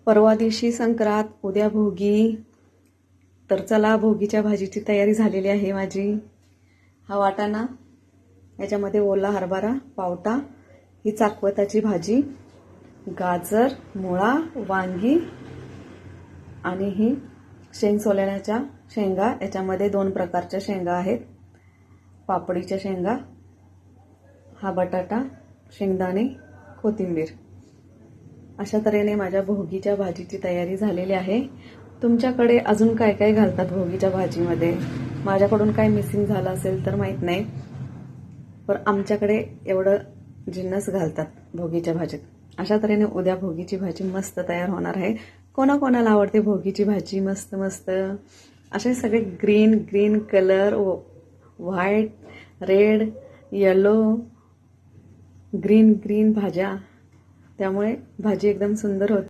परवा दिवशी संक्रांत, उद्या भोगी. तर चला, भोगीच्या भाजीची तयारी झालेली आहे माझी. हा वाटाणा, याच्यामध्ये ओला हरभरा, पावटा, ही चाकवताची भाजी, गाजर, मुळा, वांगी आणि ही सोल्याच्या शेंगा. याच्यामध्ये 2 प्रकारच्या शेंगा आहेत, पापडीच्या शेंगा, हा बटाटा, शेंगदाणे, कोथिंबीर. अशा तऱ्हेने माझ्या भोगीच्या भाजीची तयारी झालेली आहे. तुमच्याकडे अजून काय काय घालतात भोगीच्या भाजीमध्ये? माझ्याकडून काय मिसिंग झालं असेल तर माहीत नाही, पण आमच्याकडे एवढं जिन्नस घालतात भोगीच्या भाजीत. अशा तऱ्हेने उद्या भोगीची भाजी मस्त तयार होणार आहे. कोणाकोणाला आवडते भोगीची भाजी? मस्त मस्त असे सगळे green green colour, white, red, yellow, green green भाज्या, त्यामुळे भाजी एकदम सुंदर होते.